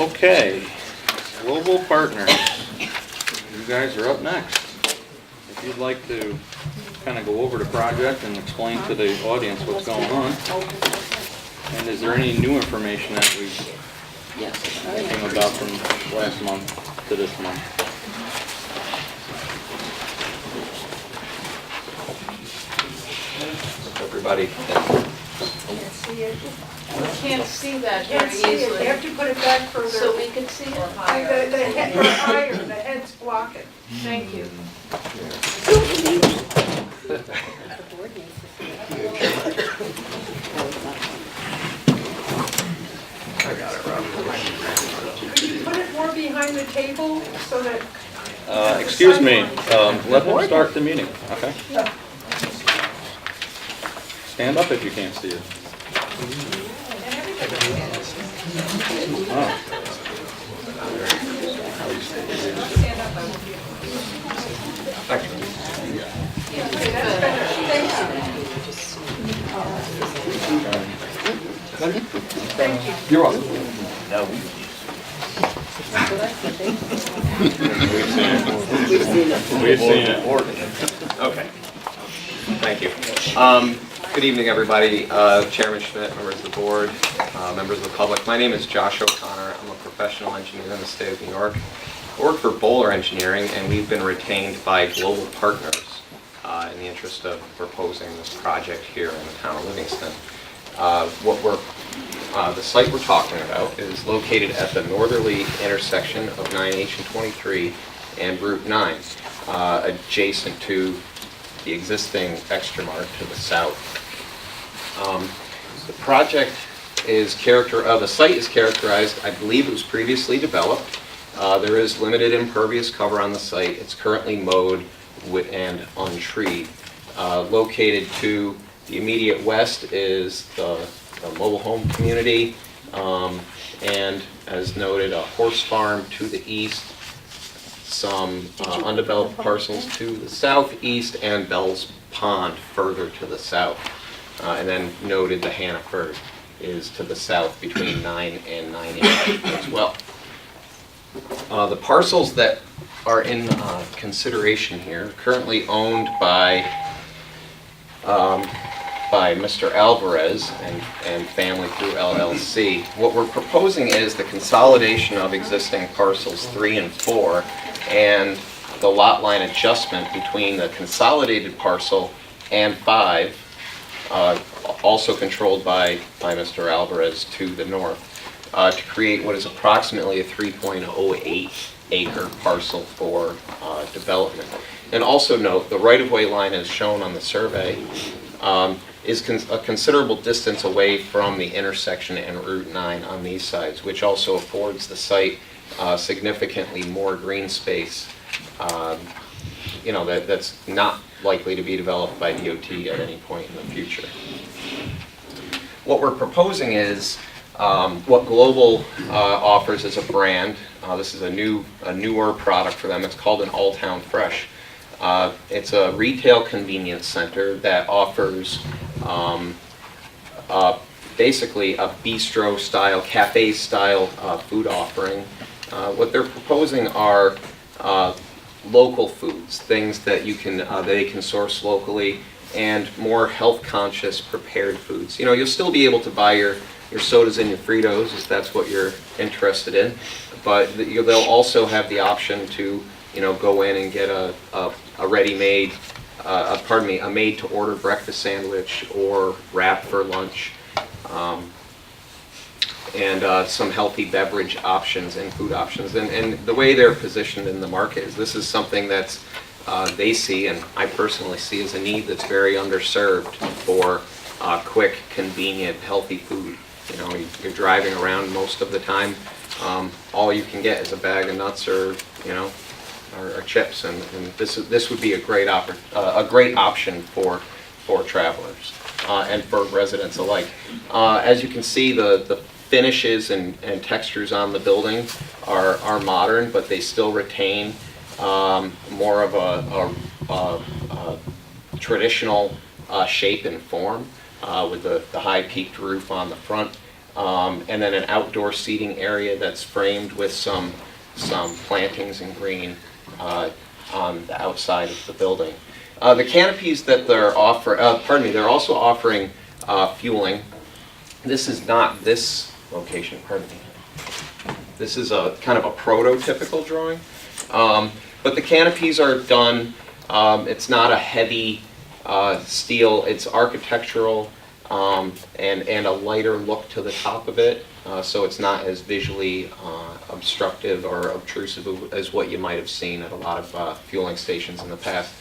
Okay, global partners. You guys are up next. If you'd like to kind of go over the project and explain to the audience what's going on. And is there any new information that we came about from last month to this month? Everybody. We can't see that Can't very see it, easily. you have to put it back further. So we can see it The higher. head, or higher, the head's blocking. Thank you. I got it, Rob. Could you put it more behind the table so that? Excuse me, let them start the meeting, okay? Stand up if you can't see it. Oh. You're welcome. We've seen it. Okay. Thank you. Good evening, everybody. Chairman Schmidt, members of the board, members of the public. My name is Josh O'Connor. I'm a professional engineer in the state of New York. I work for Bowler Engineering, and we've been retained by Global Partners in the interest of proposing this project here in the town of Livingston. The site we're talking about is located at the northerly intersection of 9H and 23 and Route 9, adjacent to the existing Extra Mart to the south. The project is the site is characterized, I believe it was previously developed. There is limited impervious cover on the site. It's currently mowed and untreed. Located to the immediate west is the mobile home community, and as noted, a horse farm to the east, some undeveloped parcels to the southeast, and Bell's Pond further to the south. And then noted the Hannaford is to the south between 9 and 9A as well. The parcels that are in consideration here are currently owned by Mr. Alvarez and family through LLC. What we're proposing is the consolidation of existing parcels 3 and 4 and the lot line adjustment between the consolidated parcel and 5, also controlled by Mr. Alvarez to the north, to create what is approximately a 3.08 acre parcel for development. And also note, the right-of-way line as shown on the survey is a considerable distance away from the intersection and Route 9 on these sides, which also affords the site significantly more green space, that's not likely to be developed by DOT at any point in the future. What we're proposing is what Global offers as a brand. This is a newer product for them. It's called an All Town Fresh. It's a retail convenience center that offers basically a bistro-style, cafe-style food offering. What they're proposing are local foods, things that they can source locally, and more health-conscious prepared foods. You'll still be able to buy your sodas and your Fritos if that's what you're interested in, but they'll also have the option to go in and get a ready-made, a made-to-order breakfast sandwich or wrap for lunch, and some healthy beverage options and food options. And the way they're positioned in the market is this is something that's they see, and I personally see, as a need that's very underserved for quick, convenient, healthy food. You're driving around most of the time. All you can get is a bag of nuts or chips, and this would be a great option for travelers and for residents alike. As you can see, the finishes and textures on the building are modern, but they still retain more of a traditional shape and form, with the high peaked roof on the front. and then an outdoor seating area that's framed with some plantings in green on the outside of the building. The canopies that they're they're also offering fueling. This is not this location, pardon me. This is a kind of a prototypical drawing. But the canopies are done, it's not a heavy steel, it's architectural and a lighter look to the top of it. So it's not as visually obstructive or obtrusive as what you might have seen at a lot of fueling stations in the past.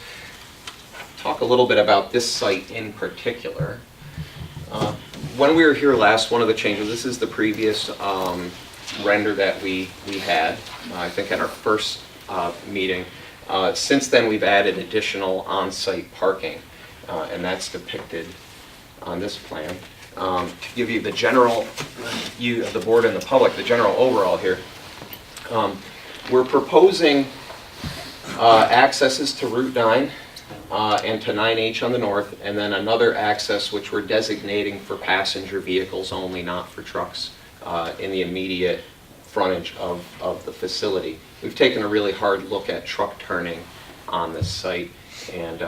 Talk a little bit about this site in particular. When we were here last, one of the changes, this is the previous render that we had, I think at our first meeting. Since then, we've added additional on-site parking, and that's depicted on this plan. To give you the general, the board and the public, the general overall here, we're proposing accesses to Route 9 and to 9H on the north, and then another access which we're designating for passenger vehicles only, not for trucks, in the immediate frontage of the facility. We've taken a really hard look at truck turning on this site, and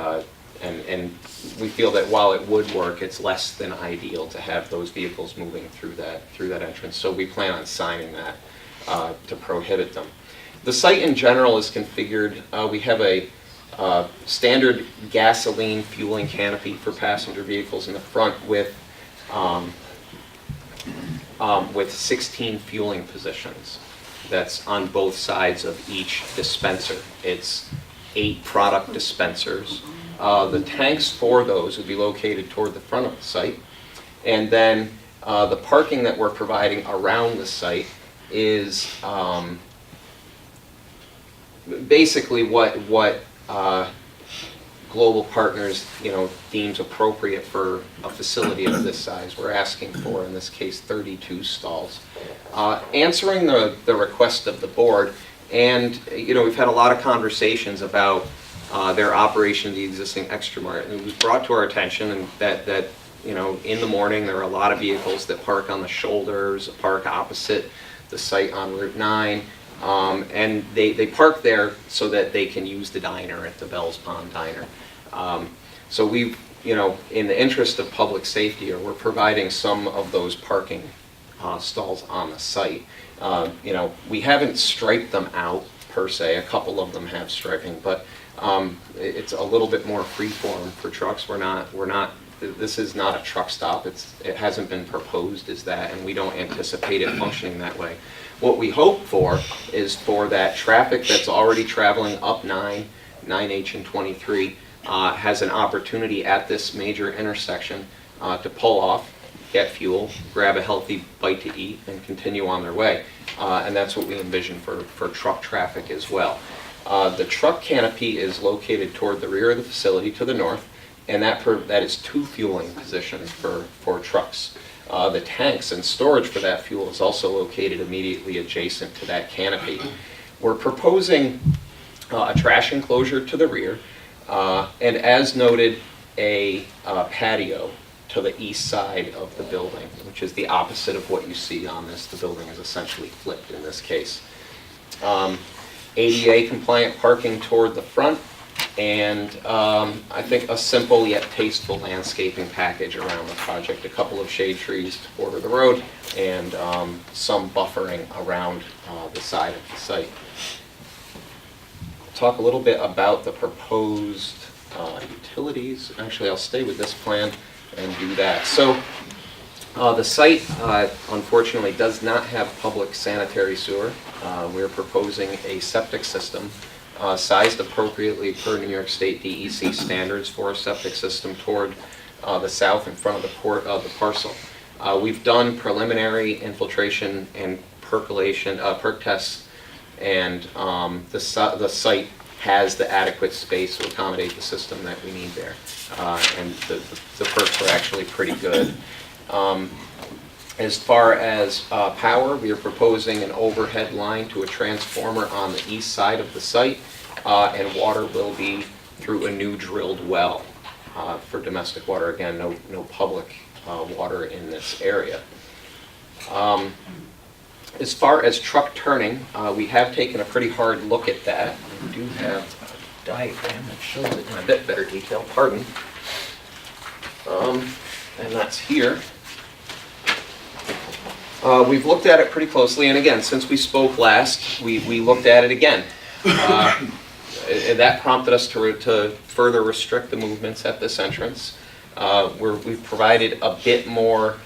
we feel that while it would work, it's less than ideal to have those vehicles moving through that entrance. So we plan on signing that to prohibit them. The site in general is configured. We have a standard gasoline fueling canopy for passenger vehicles in the front with 16 fueling positions. That's on both sides of each dispenser. It's 8 product dispensers. The tanks for those would be located toward the front of the site. And then the parking that we're providing around the site is basically what Global Partners, deems appropriate for a facility of this size. We're asking for, in this case, 32 stalls. Answering the request of the board, and we've had a lot of conversations about their operation of the existing Extra Mart, and it was brought to our attention and that in the morning there are a lot of vehicles that park on the shoulders, park opposite the site on Route 9. And they park there so that they can use the diner at the Bell's Pond Diner. So we've, in the interest of public safety, we're providing some of those parking stalls on the site. We haven't striped them out per se. A couple of them have striping, but it's a little bit more freeform for trucks. This is not a truck stop. It hasn't been proposed as that, and we don't anticipate it functioning that way. What we hope for is for that traffic that's already traveling up 9H and 23 has an opportunity at this major intersection to pull off, get fuel, grab a healthy bite to eat, and continue on their way. And that's what we envision for truck traffic as well. The truck canopy is located toward the rear of the facility to the north, and that is 2 fueling positions for trucks. The tanks and storage for that fuel is also located immediately adjacent to that canopy. We're proposing a trash enclosure to the rear, and as noted, a patio to the east side of the building, which is the opposite of what you see on this. The building is essentially flipped in this case. ADA compliant parking toward the front, and I think a simple yet tasteful landscaping package around the project. A couple of shade trees to border the road, and some buffering around the side of the site. Talk a little bit about the proposed utilities. Actually, I'll stay with this plan and do that. So the site, unfortunately, does not have public sanitary sewer. We're proposing a septic system sized appropriately per New York State DEC standards for a septic system toward the south in front of the parcel. We've done preliminary infiltration and percolation, perk tests, and the site has the adequate space to accommodate the system that we need there. And the perks are actually pretty good. As far as power, we are proposing an overhead line to a transformer on the east side of the site, and water will be through a new drilled well for domestic water. Again, no public water in this area. As far as truck turning, we have taken a pretty hard look at that. We do have a diagram that shows it in a bit better detail, pardon. And that's here. We've looked at it pretty closely, and again, since we spoke last, we looked at it again. That prompted us to further restrict the movements at this entrance. We've provided a bit more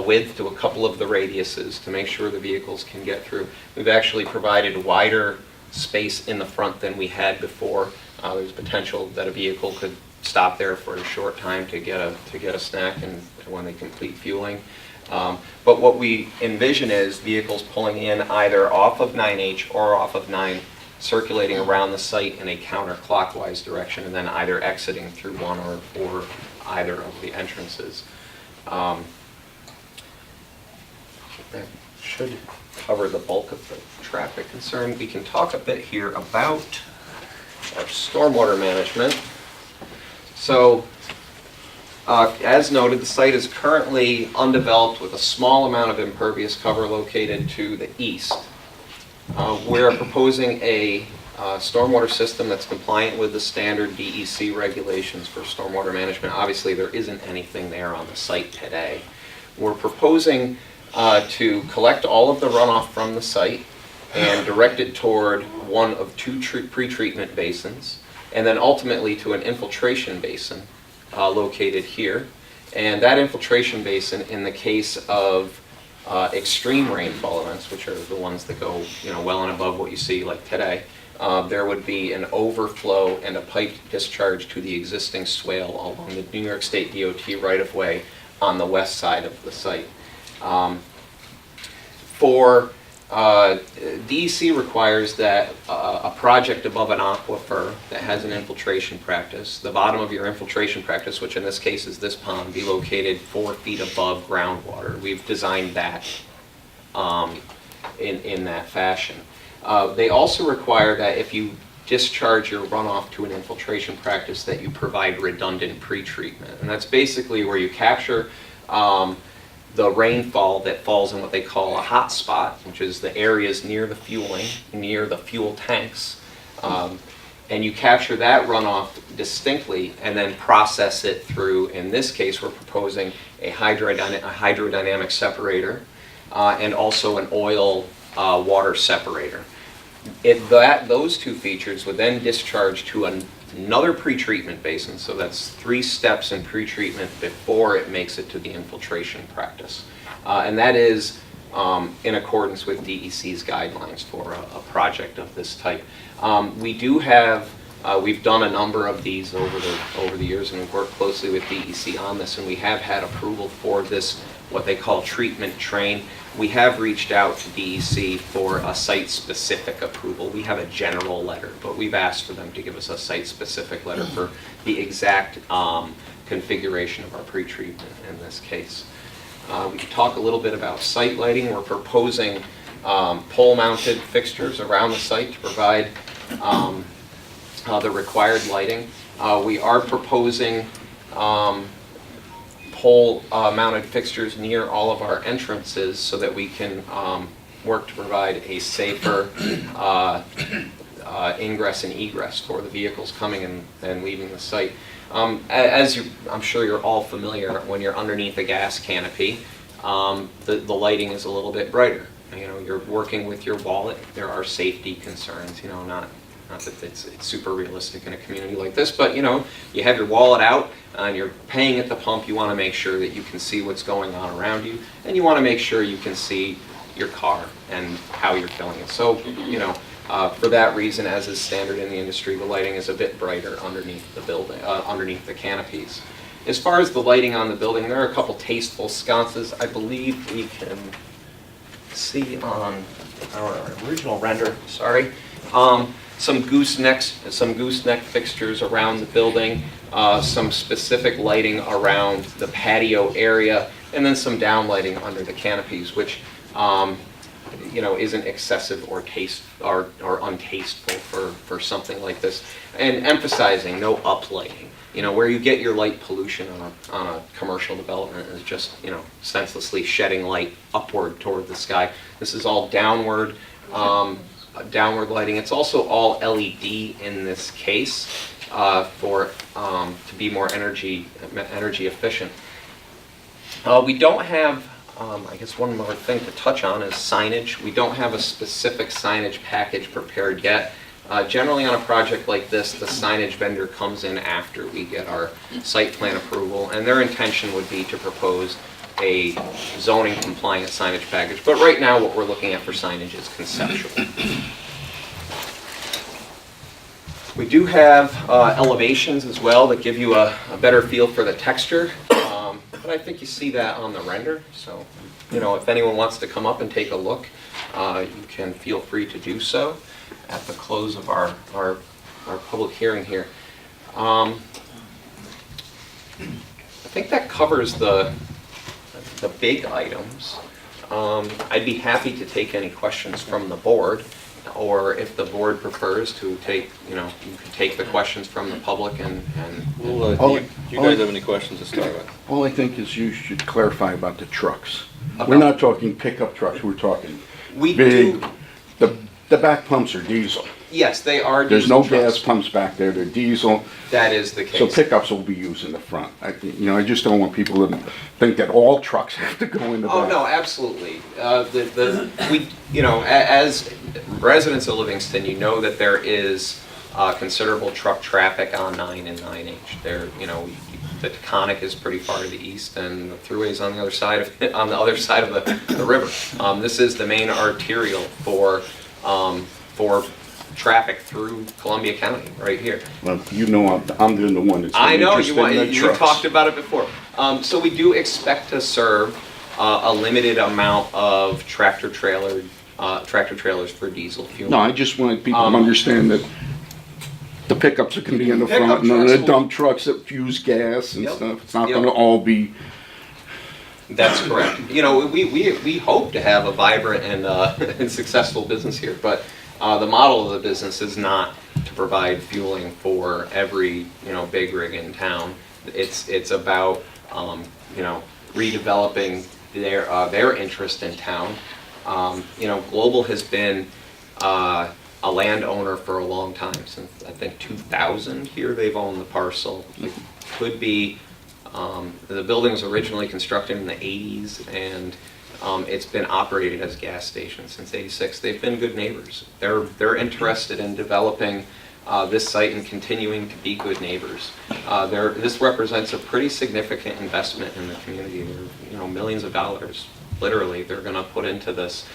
width to a couple of the radiuses to make sure the vehicles can get through. We've actually provided wider space in the front than we had before. There's potential that a vehicle could stop there for a short time to get a snack and when they complete fueling. But what we envision is vehicles pulling in either off of 9H or off of 9, circulating around the site in a counterclockwise direction, and then either exiting through one or either of the entrances. That should cover the bulk of the traffic concern. We can talk a bit here about our stormwater management. So, as noted, the site is currently undeveloped with a small amount of impervious cover located to the east. We're proposing a stormwater system that's compliant with the standard DEC regulations for stormwater management. Obviously, there isn't anything there on the site today. We're proposing to collect all of the runoff from the site and direct it toward one of two pre-treatment basins, and then ultimately to an infiltration basin located here. And that infiltration basin, in the case of extreme rainfall events, which are the ones that go well and above what you see like today, there would be an overflow and a pipe discharge to the existing swale along the New York State DOT right-of-way on the west side of the site. DEC requires that a project above an aquifer that has an infiltration practice, the bottom of your infiltration practice, which in this case is this pond, be located 4 feet above groundwater. We've designed that in that fashion. They also require that if you discharge your runoff to an infiltration practice that you provide redundant pretreatment. And that's basically where you capture the rainfall that falls in what they call a hot spot, which is the areas near the fueling, near the fuel tanks, and you capture that runoff distinctly and then process it through, in this case we're proposing a hydrodynamic separator and also an oil water separator. Those two features would then discharge to another pretreatment basin, so that's 3 steps in pretreatment before it makes it to the infiltration practice. And that is in accordance with DEC's guidelines for a project of this type. We do have, we've done a number of these over the years, and we've worked closely with DEC on this, and we have had approval for this, what they call treatment train. We have reached out to DEC for a site-specific approval. We have a general letter, but we've asked for them to give us a site-specific letter for the exact configuration of our pretreatment in this case. We can talk a little bit about site lighting. We're proposing pole-mounted fixtures around the site to provide the required lighting. We are proposing pole-mounted fixtures near all of our entrances so that we can work to provide a safer ingress and egress for the vehicles coming and leaving the site. As I'm sure you're all familiar, when you're underneath a gas canopy, the lighting is a little bit brighter. You're working with your wallet. There are safety concerns. Not that it's super realistic in a community like this, but you have your wallet out and you're paying at the pump. You want to make sure that you can see what's going on around you, and you want to make sure you can see your car and how you're filling it. So, for that reason, as is standard in the industry, the lighting is a bit brighter underneath the building, underneath the canopies. As far as the lighting on the building, there are a couple tasteful sconces. I believe we can see on our original render. Sorry. Some gooseneck fixtures around the building, some specific lighting around the patio area, and then some downlighting under the canopies, which isn't excessive or untasteful for something like this. And emphasizing no uplighting. Where you get your light pollution on a commercial development is just, senselessly shedding light upward toward the sky. This is all downward lighting. It's also all LED in this case to be more energy efficient. We don't have, I guess one more thing to touch on is signage. We don't have a specific signage package prepared yet. Generally on a project like this, the signage vendor comes in after we get our site plan approval, and their intention would be to propose a zoning compliant signage package. But right now what we're looking at for signage is conceptual. We do have elevations as well that give you a better feel for the texture, but I think you see that on the render. So, if anyone wants to come up and take a look, you can feel free to do so at the close of our public hearing here. I think that covers the big items. I'd be happy to take any questions from the board, or if the board prefers to take, you can take the questions from the public and Well, do you guys have any questions to start with? All I think is you should clarify about the trucks. About- We're not talking pickup trucks, we're talking we big, do. the back pumps are diesel. Yes, they are. There's diesel no trucks. gas pumps back there, they're diesel, That is the case. so pickups will be used in the front. I just don't want people to think that all trucks have to go in the back. Oh, no, absolutely. As residents of Livingston, that there is considerable truck traffic on 9 and 9H. The Taconic is pretty far to the east, and the thruway is on the other side of the river. This is the main arterial for traffic through Columbia County, right here. Well, I'm the one that's I know, interested in the you trucks. talked about it before. So we do expect to serve a limited amount of tractor trailers for diesel fuel. No, I just want people to understand that the pickups are gonna be in the Pickup front, none of trucks the will- dump trucks that use gas and Yep. stuff. It's not Yep. gonna all be, That's correct. We hope to have a vibrant and successful business here, but the model of the business is not to provide fueling for every big rig in town. It's about redeveloping their interest in town. Global has been a landowner for a long time, since I think 2000 here they've owned the parcel. It could be, the building was originally constructed in the 80s, and it's been operated as a gas station since '86. They've been good neighbors. They're interested in developing this site and continuing to be good neighbors. This represents a pretty significant investment in the community. There are millions of dollars, literally, they're going to put into this,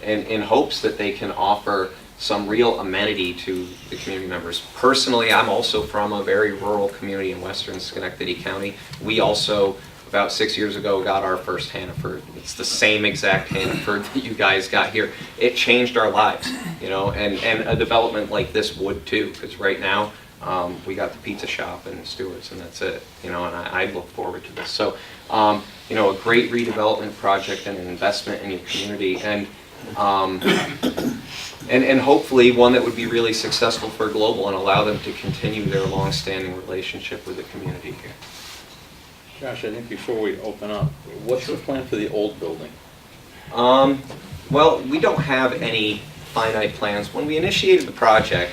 in hopes that they can offer some real amenity to the community members. Personally, I'm also from a very rural community in western Schenectady County. We also, about 6 years ago, got our first Hannaford. It's the same exact Hannaford that you guys got here. It changed our lives, and a development like this would too, because right now, we got the pizza shop and Stewart's, and that's it, and I look forward to this. So, a great redevelopment project and an investment in your community, and hopefully one that would be really successful for Global and allow them to continue their long-standing relationship with the community here. Josh, I think before we open up, what's the plan for the old building? Well, we don't have any finite plans. When we initiated the project,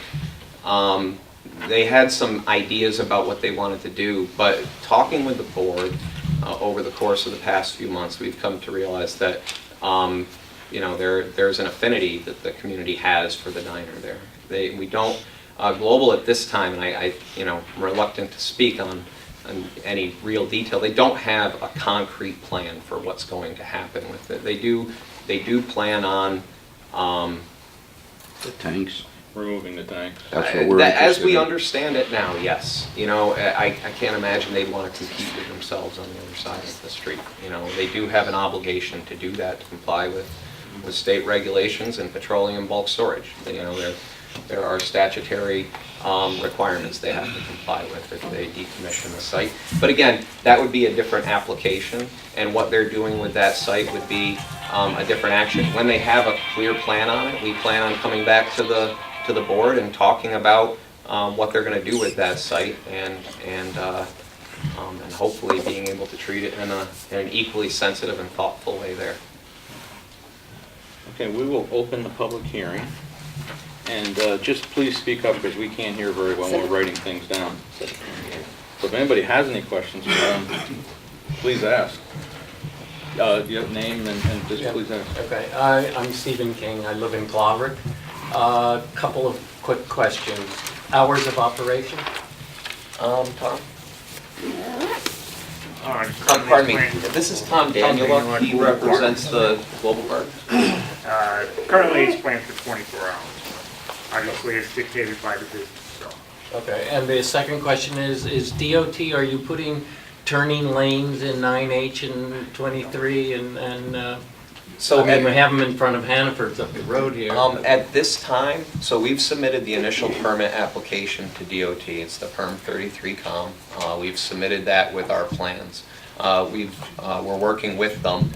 they had some ideas about what they wanted to do, but talking with the board over the course of the past few months, we've come to realize that there's an affinity that the community has for the diner there. We don't, Global at this time, and I'm reluctant to speak on any real detail, they don't have a concrete plan for what's going to happen with it. They do plan on the tanks. Removing the tanks. That's what we're as interested we in. understand it now, yes. I can't imagine they'd want to compete with themselves on the other side of the street. They do have an obligation to do that, to comply with state regulations and petroleum bulk storage. There are statutory requirements they have to comply with if they decommission the site. But again, that would be a different application, and what they're doing with that site would be a different action. When they have a clear plan on it, we plan on coming back to the board and talking about what they're going to do with that site and hopefully being able to treat it in an equally sensitive and thoughtful way there. Okay, we will open the public hearing. And just please speak up because we can't hear very well when we're writing things down. So if anybody has any questions, please ask. Do you have a name and just Yeah. please ask? Okay, I'm Stephen King, I live in Claverick. Couple of quick questions. Hours of operation? Tom? Pardon Pardon me, this is Tom Daniela, he represents the Global Park. Currently, it's planned for 24 hours. Obviously, it's dictated by the business, so. Okay, and the second question is DOT, are you putting turning lanes in 9H and 23 and So I mean, we at, have them in front of Hannaford's up the road here. at this time, so we've submitted the initial permit application to DOT, it's the Perm 33Com. We've submitted that with our plans. We're working with them.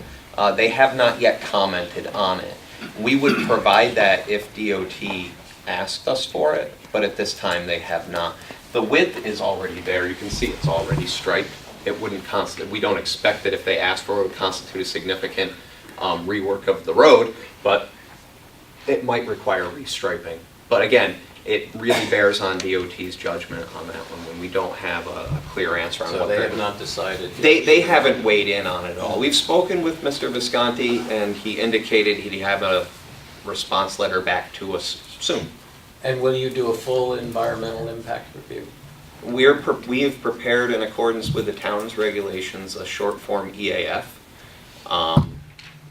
They have not yet commented on it. We would provide that if DOT asked us for it, but at this time they have not. The width is already there, you can see it's already striped. It wouldn't we don't expect that if they asked for it, would constitute a significant rework of the road, but it might require restriping. But again, it really bears on DOT's judgment on that one when we don't have a clear answer on So what they they're have not decided yet. They haven't weighed in on it at all. We've spoken with Mr. Visconti, and he indicated he'd have a response letter back to us soon. And will you do a full environmental impact review? We have prepared in accordance with the town's regulations a short form EAF,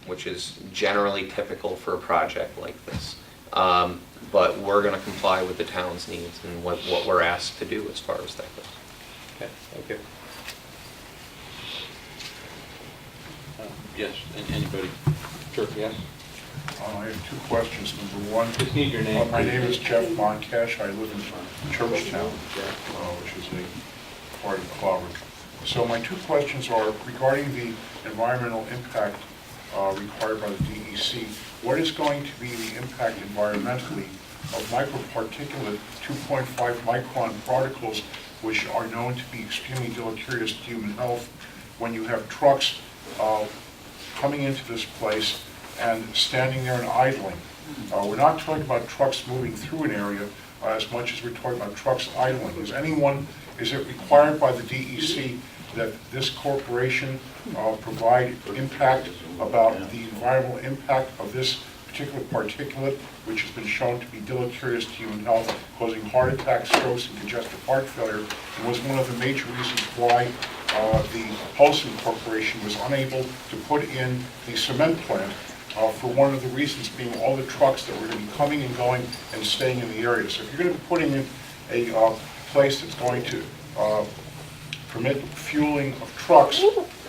which is generally typical for a project like this. But we're going to comply with the town's needs and what we're asked to do as far as that goes. Okay, thank you. Yes, anybody? Sure, yes? I have two questions. Number one, Just need your name. my name is Jeff Moncash. I live in Churchtown, which is a part of Claverick. So my two questions are regarding the environmental impact required by the DEC. What is going to be the impact environmentally of microparticulate 2.5 micron particles, which are known to be extremely deleterious to human health, when you have trucks coming into this place and standing there and idling? We're not talking about trucks moving through an area as much as we're talking about trucks idling. Is it required by the DEC that this corporation provide impact about the environmental impact of this particular particulate, which has been shown to be deleterious to human health, causing heart attacks, strokes, and congestive heart failure, and was one of the major reasons why the Holcim Corporation was unable to put in the cement plant, for one of the reasons being all the trucks that were going to be coming and going and staying in the area. So if you're going to be putting in a place that's going to permit fueling of trucks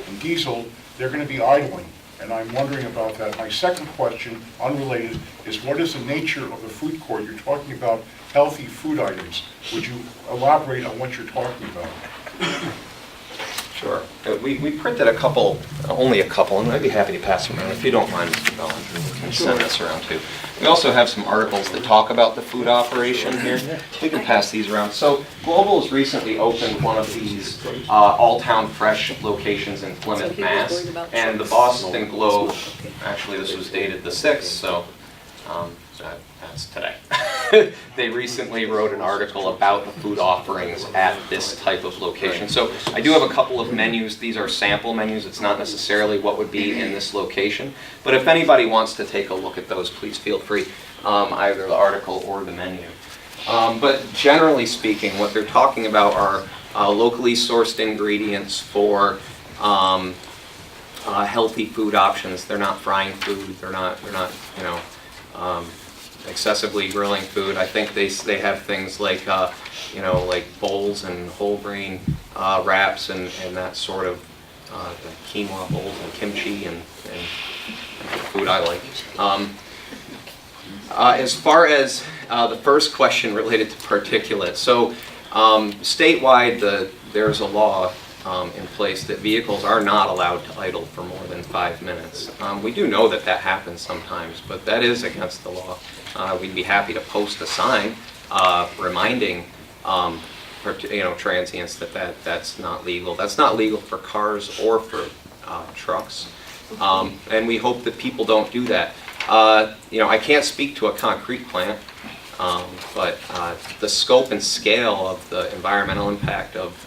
and diesel, they're going to be idling. And I'm wondering about that. My second question, unrelated, is what is the nature of the food court? You're talking about healthy food items. Would you elaborate on what you're talking about? Sure. We printed a couple, only a couple, and I'd be happy to pass them around if you don't mind, Mr. Bellinger. We can send this around too. We also have some articles that talk about the food operation here. We can pass these around. So Global has recently opened one of these all-town fresh locations in Plymouth, Mass. And the Boston Globe, actually this was dated the 6th, so that's today. They recently wrote an article about the food offerings at this type of location. So I do have a couple of menus. These are sample menus. It's not necessarily what would be in this location. But if anybody wants to take a look at those, please feel free, either the article or the menu. But generally speaking, what they're talking about are locally sourced ingredients for healthy food options. They're not frying food. They're not you know, excessively grilling food. I think they have things like you know, like bowls and whole grain wraps and that sort of quinoa bowls and kimchi and food I like. As far as the first question related to particulate, so statewide there's a law in place that vehicles are not allowed to idle for more than 5 minutes. We do know that that happens sometimes, but that is against the law. We'd be happy to post a sign reminding transients that's not legal. That's not legal for cars or for trucks. And we hope that people don't do that. I can't speak to a concrete plant, but the scope and scale of the environmental impact of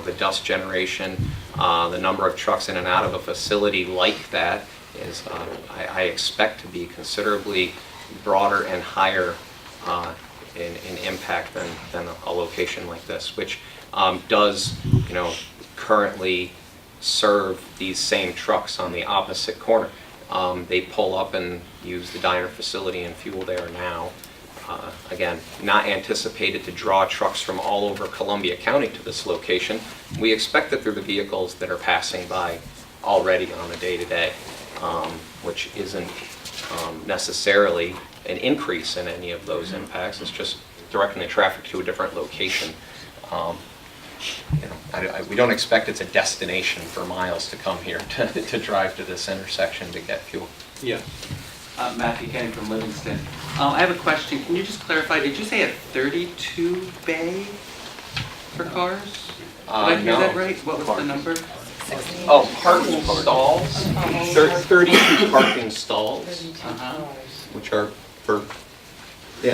the dust generation, the number of trucks in and out of a facility like that is, I expect to be considerably broader and higher in impact than a location like this, which does currently serve these same trucks on the opposite corner. They pull up and use the diner facility and fuel there now. Again, not anticipated to draw trucks from all over Columbia County to this location. We expect that they're the vehicles that are passing by already on a day-to-day, which isn't necessarily an increase in any of those impacts. It's just directing the traffic to a different location. We don't expect it's a destination for miles to come here to drive to this intersection to get fuel. Yeah. Matthew Kenny from Livingston. I have a question. Can you just clarify, did you say a 32 bay for cars? Did I hear No. that right? What was the number? Oh, parking stalls. There are 32 parking stalls, Uh-huh. which are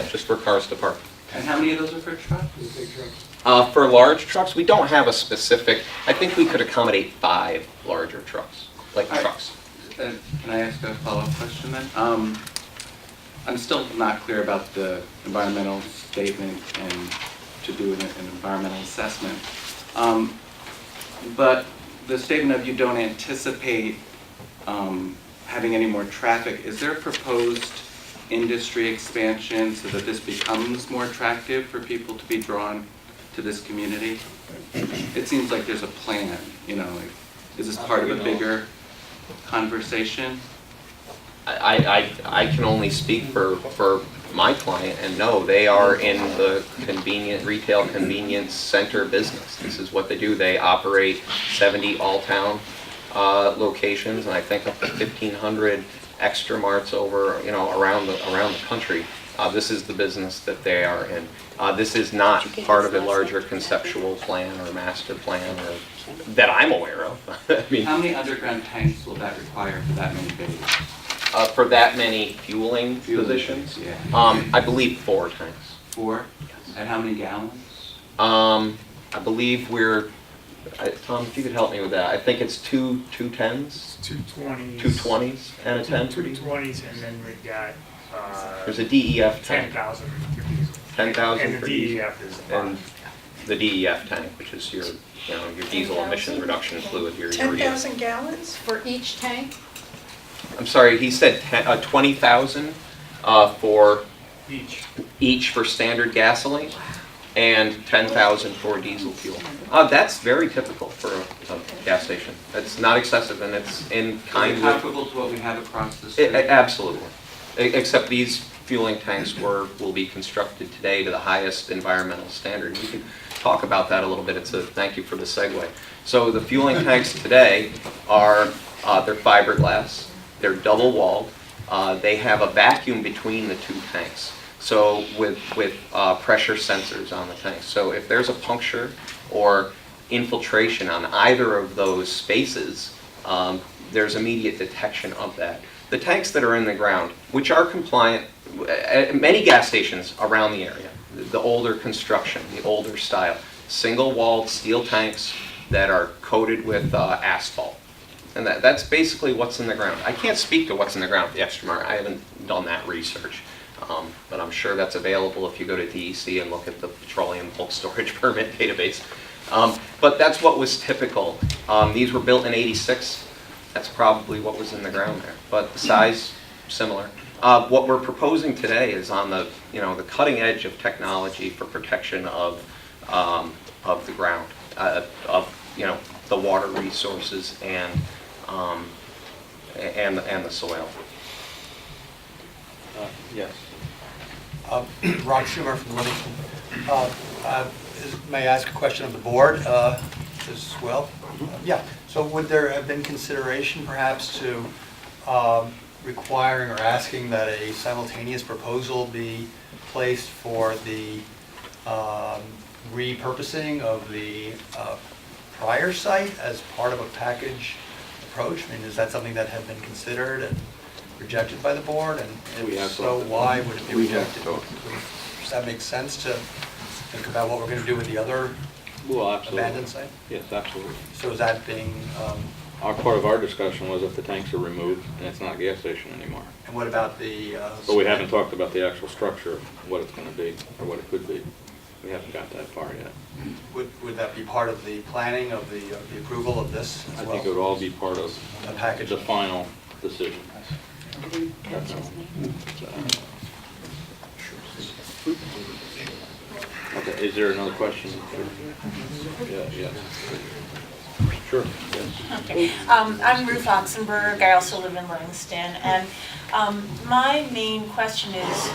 just for cars to park. And how many of those are for trucks? For large trucks, we don't have a specific, I think we could accommodate 5 larger trucks, like All right. trucks. Can I ask a follow-up question then? I'm still not clear about the environmental statement and to do an environmental assessment. But the statement of you don't anticipate having any more traffic, is there a proposed industry expansion so that this becomes more attractive for people to be drawn to this community? It seems like there's a plan, is this part of a bigger conversation? I can only speak for my client, and no, they are in the retail convenience center business. This is what they do. They operate 70 all-town locations, and I think up to 1,500 extra marts over, around the country. This is the business that they are in. This is not part of a larger conceptual plan or master plan or that I'm aware of. I mean, How many underground tanks will that require for that many bays? for that many fueling positions, Yeah. I believe 4 tanks. 4? And how many gallons? I believe Tom, if you could help me with that, I think it's two 10s, 220s. 220s and a 10. 220s, and then we've got There's a DEF tank, 10,000 for diesel. 10,000 And for the diesel. DEF is And the DEF tank, which is your diesel emission reduction fluid, your urea. 10,000 gallons for each tank? I'm sorry, he said 20,000 for each for standard gasoline and 10,000 for diesel fuel. That's very typical for a gas station. It's not excessive, and it's in kind Is it of... comparable to what we have across the street? Absolutely. Except these fueling tanks will be constructed today to the highest environmental standard. We can talk about that a little bit. Thank you for the segue. So the fueling tanks today they're fiberglass. They're double walled. They have a vacuum between the 2 tanks. So with pressure sensors on the tanks. So if there's a puncture or infiltration on either of those spaces, there's immediate detection of that. The tanks that are in the ground, which are compliant at many gas stations around the area, the older construction, the older style, single-walled steel tanks that are coated with asphalt. And that's basically what's in the ground. I can't speak to what's in the ground at the Extramart. I haven't done that research. But I'm sure that's available if you go to DEC and look at the Petroleum Bulk Storage Permit database. But that's what was typical. These were built in '86. That's probably what was in the ground there. But the size, similar. What we're proposing today is on the cutting edge of technology for protection of the ground, of the water resources and the soil. Yes. Ron Schumer from Livingston. May I ask a question of the board? as well? Yeah, so would there have been consideration perhaps to requiring or asking that a simultaneous proposal be placed for the repurposing of the prior site as part of a package approach? I mean, is that something that had been considered and rejected by the board? And We if have so, talked. why would it be We have rejected? talked. Does that make sense to think about what we're going to do with the other Well, absolutely. abandoned site? Yes, absolutely. So is that being, Part of our discussion was if the tanks are removed and it's not a gas station anymore. and what about the? But we haven't talked about the actual structure of what it's gonna be, or what it could be. We haven't got that far yet. Would that be part of the planning of the approval of this I as think it would well? all be part of A package? the final decision. Okay, is there another question? Yeah, yes. Sure, yes. Okay. I'm Ruth Oxenberg. I also live in Livingston. And my main question is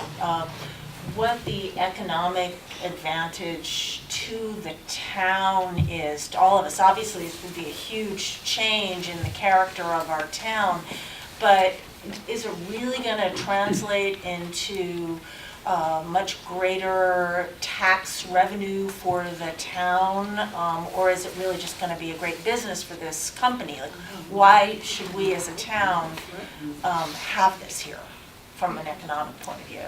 what the economic advantage to the town is, to all of us. Obviously, this would be a huge change in the character of our town, but is it really going to translate into much greater tax revenue for the town, or is it really just going to be a great business for this company? Like, why should we as a town have this here from an economic point of view?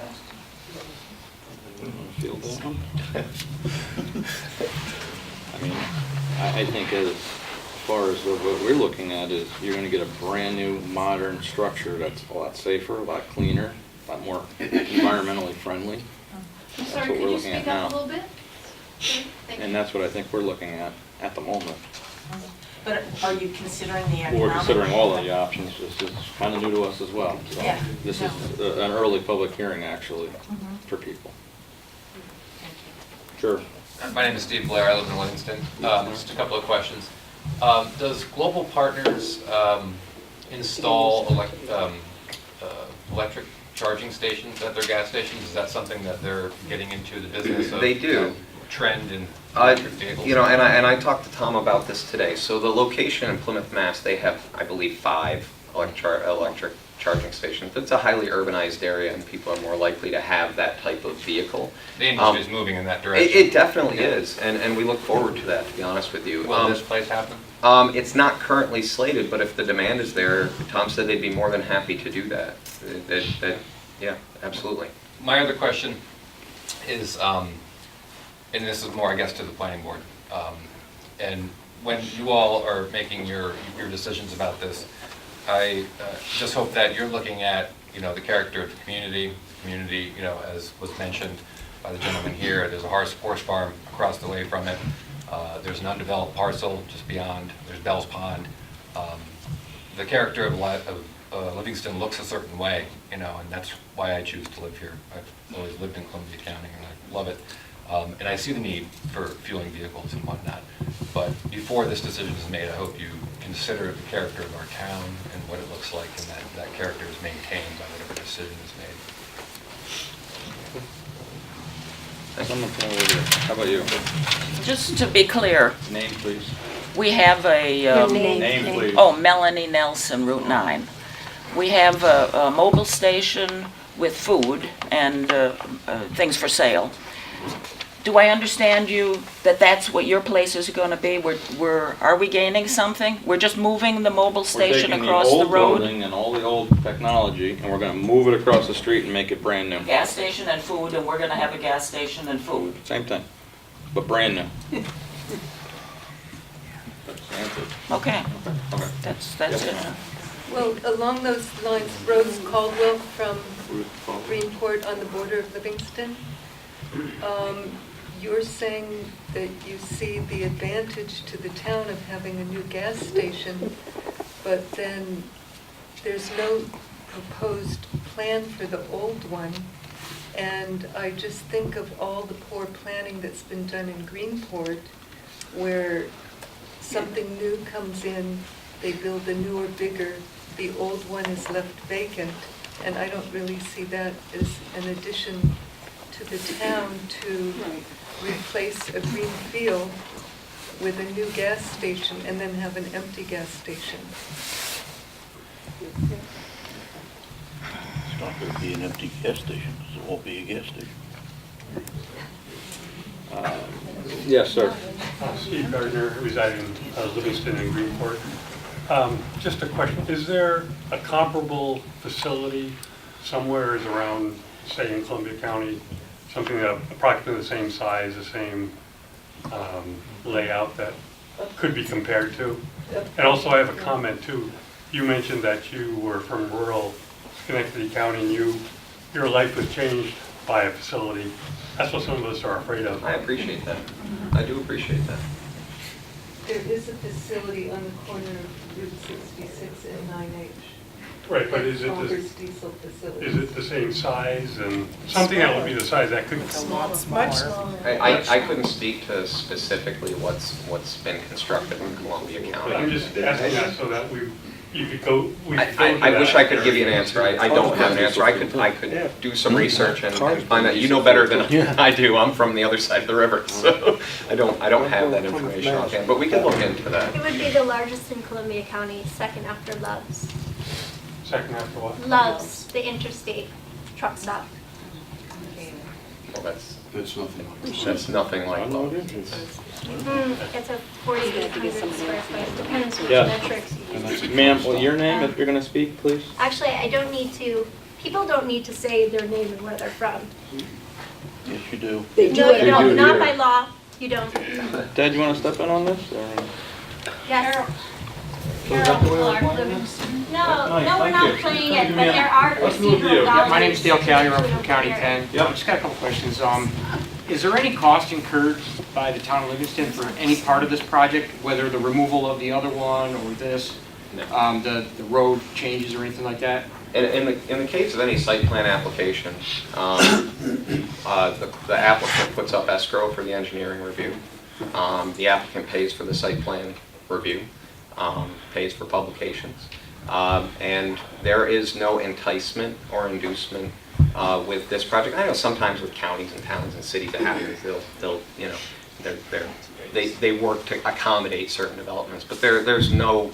Feel that? I mean, I think as far as what we're looking at is you're gonna get a brand new modern structure that's a lot safer, a lot cleaner, a lot more environmentally friendly. I'm That's sorry, what could we're you looking at speak up a now. little bit? Sorry, thank And you. that's what I think we're looking at the moment. But are you considering the economic? We're considering all of the options, this is kind of new to us as well. So Yeah. this is an early public hearing, actually, for people. Thank you. Sure. My name is Steve Blair, I live in Livingston. Just a couple of questions. Does Global Partners install electric charging stations at their gas stations? Is that something that they're getting into the business of? They do. Trend in electric vehicles? You know, and I talked to Tom about this today. So the location in Plymouth, Mass, they have, I believe, 5 electric charging stations. It's a highly urbanized area, and people are more likely to have that type of vehicle. The industry is moving in that direction. It definitely is, and we look forward to that, to be honest with you. Will this place happen? It's not currently slated, but if the demand is there, Tom said they'd be more than happy to do that. Yeah, absolutely. My other question is, and this is more, I guess, to the planning board. And when you all are making your decisions about this, I just hope that you're looking at, the character of the community. Community, as was mentioned by the gentleman here, there's a horse farm across the way from it. There's an undeveloped parcel just beyond. There's Bell's Pond. The character of Livingston looks a certain way, and that's why I choose to live here. I've always lived in Columbia County, and I love it. And I see the need for fueling vehicles and whatnot. But before this decision is made, I hope you consider the character of our town and what it looks like, and that character is maintained by whatever decision is made. Someone come over here. How about you? Just to be clear, Name, please. we have a, Name, please. oh, Melanie Nelson, Route 9. We have a mobile station with food and things for sale. Do I understand you that that's what your place is going to be? Are we gaining something? We're just moving the mobile station across the We're taking the old road? building and all the old technology, and we're gonna move it across the street and make it brand new. Gas station and food, and we're going to have a gas station and food. Same thing, but brand new. That's the answer. Okay, Okay. that's it. Well, along those lines, Rose Caldwell from Ruth Paul. Greenport on the border of Livingston. You're saying that you see the advantage to the town of having a new gas station, but then there's no proposed plan for the old one. And I just think of all the poor planning that's been done in Greenport, where something new comes in, they build a newer, bigger, the old one is left vacant, and I don't really see that as an addition to the town to replace a green field with a new gas station and then have an empty gas station? It's not gonna be an empty gas station, because it won't be a gas station. Yes, sir. Steve Gardner, residing in Livingston and Greenport. Just a question, is there a comparable facility somewhere around, say in Columbia County, something that approximately the same size, the same layout that could be compared to? And also I have a comment too. You mentioned that you were from rural Schenectady County and your life was changed by a facility. That's what some of us are afraid of. I appreciate that. I do appreciate that. There is a facility on the corner of Route 66 and 9H. Right, but is it Offers diesel facilities. Is it the same size and something that would be the size that could? Much smaller. I couldn't speak to specifically what's been constructed in Columbia County. I'm just asking that so that you could go, we could go to I wish I that. could give you an answer. I don't have an answer. I could do some research and find that. You know better than I do. I'm from the other side of the river, so I don't have that information offhand. But we can look into that. It would be the largest in Columbia County, second after Love's. Second after what? Love's, the interstate truck stop. Well, That's nothing like that's nothing like Lowe's. It's a 4,800 square foot, depends which Yeah. metrics you use. Ma'am, well, your name, if you're going to speak, please? Actually, I don't need to, people don't need to say their name and where they're from. Yes, you do. No, you do don't, not here. by law, you don't. Dad, you want to step in on this? Or? Yes. Carol Clark, Livingston. No, no, we're not playing it, but there are Let's move to you. procedural dollars. My name's Dale Callier, I'm from County 10. Yep. Just got a couple questions. Is there any cost incurred by the town of Livingston for any part of this project, whether the removal of the other one or this, the road changes or anything like that? In the case of any site plan application, the applicant puts up escrow for the engineering review. The applicant pays for the site plan review, pays for publications. And there is no enticement or inducement with this project. I know sometimes with counties and towns and cities that happens, they'll you know, they work to accommodate certain developments, but there's no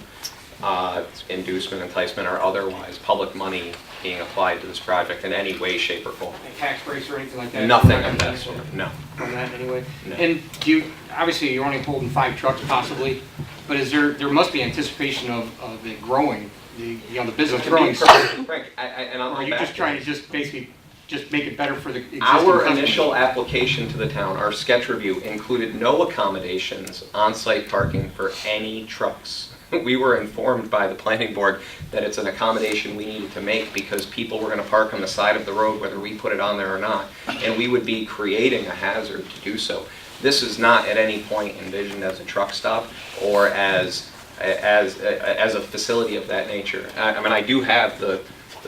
inducement, enticement, or otherwise public money being applied to this project in any way, shape, or form. Any tax breaks or anything like that? Nothing of that sort, no. From that anyway? No. And do you, obviously you're only holding 5 trucks possibly, but is there must be anticipation of it growing, the business growing? Frank, and I'll Or are you just trying to just basically just make it better for the existing Our customers? initial application to the town, our sketch review, included no accommodations, on-site parking for any trucks. We were informed by the planning board that it's an accommodation we needed to make because people were going to park on the side of the road whether we put it on there or not, and we would be creating a hazard to do so. This is not at any point envisioned as a truck stop or as a facility of that nature. I mean, I do have the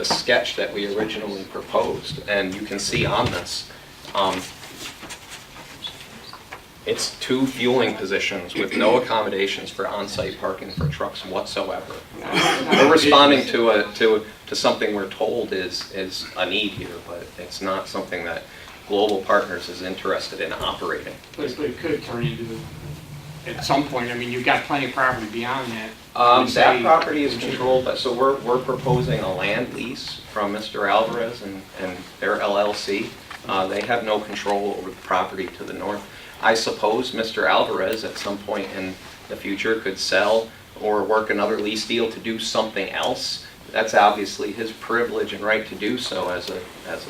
sketch that we originally proposed, and you can see on this, it's 2 fueling positions with no accommodations for on-site parking for trucks whatsoever. We're responding to something we're told is a need here, but it's not something that Global Partners is interested in operating. But it could turn into, at some point, I mean, you've got plenty of property beyond that. That property is controlled, so we're proposing a land lease from Mr. Alvarez and their LLC. They have no control over the property to the north. I suppose Mr. Alvarez at some point in the future could sell or work another lease deal to do something else. That's obviously his privilege and right to do so as a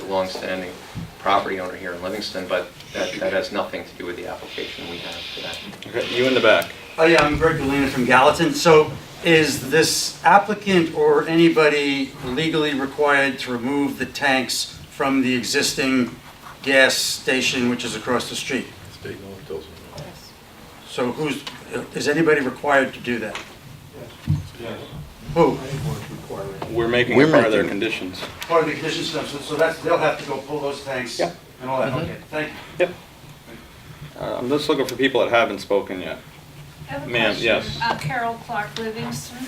longstanding property owner here in Livingston, but that has nothing to do with the application we have today. Okay, you in the back. Oh yeah, I'm Greg Galena from Gallatin. So is this applicant or anybody legally required to remove the tanks from the existing gas station which is across the street? State law tells them. So is anybody required to do that? Yes. Who? We're making it part of their conditions. Part of the conditions, so that's, they'll have to go pull those tanks Yeah. and all that, okay, thank you. Yep. I'm just looking for people that haven't spoken yet. I have a Ma'am, question. yes. Carol Clark, Livingston.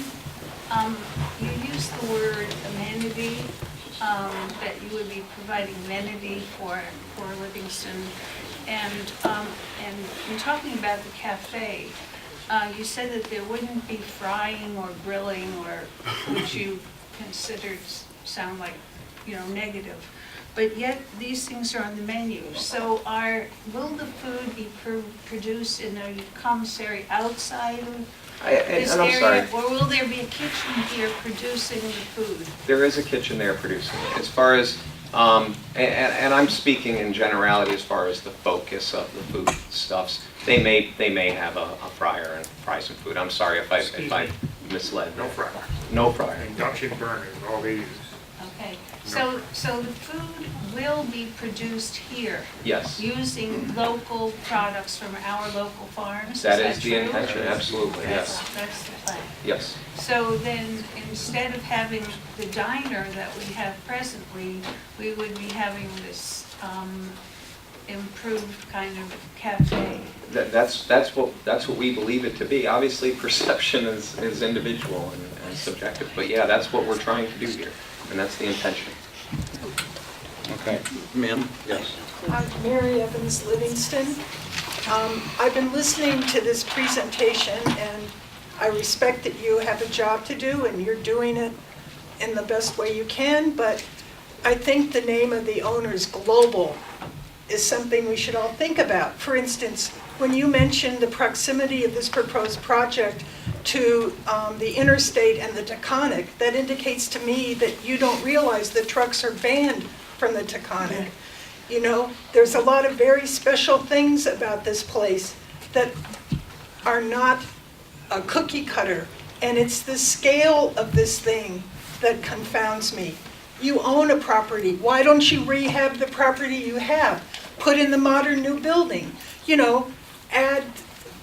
You used the word amenity, that you would be providing amenity for Livingston. And in talking about the cafe, you said that there wouldn't be frying or grilling, or which you considered sound like, negative. But yet, these things are on the menu. So will the food be produced in a commissary outside of this and I'm area? sorry. Or will there be a kitchen here producing the food? There is a kitchen there producing it. As far as, and I'm speaking in generality as far as the focus of the food stuffs. They may have a fryer and fry some food. I'm sorry if I misled. No fryer. No fryer. Induction burner is all they use. Okay, so the food will be produced here? Yes. Using local products from our local farms? That Is is that the true? intention, absolutely, yes. That's the plan. Yes. So then, instead of having the diner that we have presently, we would be having this improved kind of cafe? That's what we believe it to be. Obviously, perception is individual and subjective, but yeah, that's what we're trying to do here, and that's the intention. Okay. Ma'am? Yes. I'm Mary Evans Livingston. I've been listening to this presentation, and I respect that you have a job to do and you're doing it in the best way you can, but I think the name of the owners, Global, is something we should all think about. For instance, when you mentioned the proximity of this proposed project to the interstate and the Taconic, that indicates to me that you don't realize the trucks are banned from the Taconic. There's a lot of very special things about this place that are not a cookie cutter, and it's the scale of this thing that confounds me. You own a property. Why don't you rehab the property you have? Put in the modern new building. Add,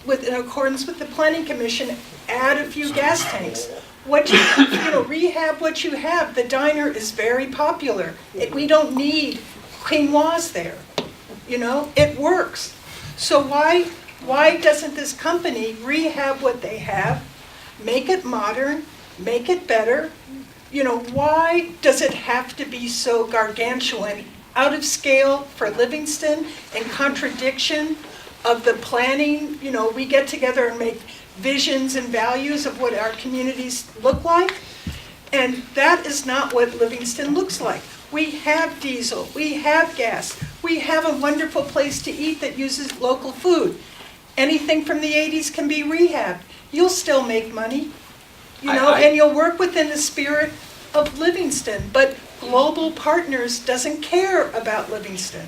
in accordance with the Planning Commission, add a few gas tanks. Rehab what you have. The diner is very popular. We don't need quinoas there. It works. So why doesn't this company rehab what they have, make it modern, make it better? Why does it have to be so gargantuan, out of scale for Livingston, in contradiction of the planning? We get together and make visions and values of what our communities look like, and that is not what Livingston looks like. We have diesel, we have gas, we have a wonderful place to eat that uses local food. Anything from the 80s can be rehabbed. You'll still make money, and you'll work within the spirit of Livingston. But Global Partners doesn't care about Livingston,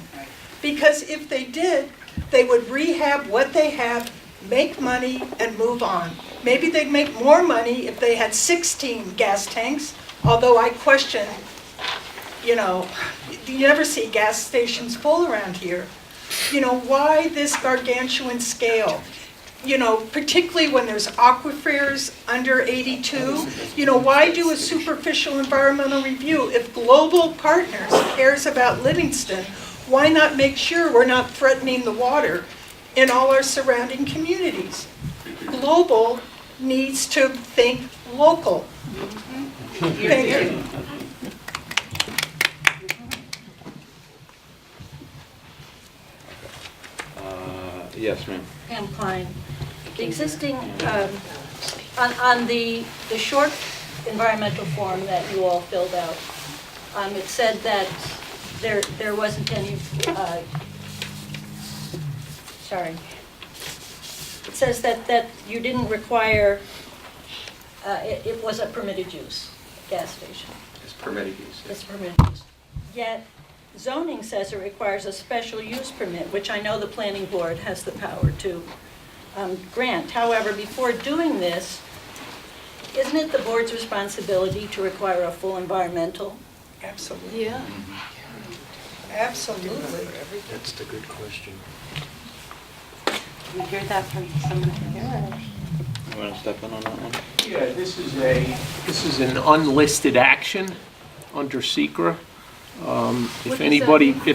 because if they did, they would rehab what they have, make money, and move on. Maybe they'd make more money if they had 16 gas tanks, although I question, you never see gas stations full around here. Why this gargantuan scale? Particularly when there's aquifers under 82, why do a superficial environmental review? If Global Partners cares about Livingston, why not make sure we're not threatening the water in all our surrounding communities? Global needs to think local. Thank you. Yes, ma'am. Pam Klein. The existing, on the short environmental form that you all filled out, it said that there wasn't any, sorry. It says that you didn't require, it was a permitted use gas station. It's permitted use. It's permitted use. Yet zoning says it requires a special use permit, which I know the planning board has the power to grant. However, before doing this, isn't it the board's responsibility to require a full environmental? Absolutely. Yeah. Absolutely. That's the good question. You hear that from someone here? You want to step in on that one? Yeah, this is an unlisted action under SECRA. If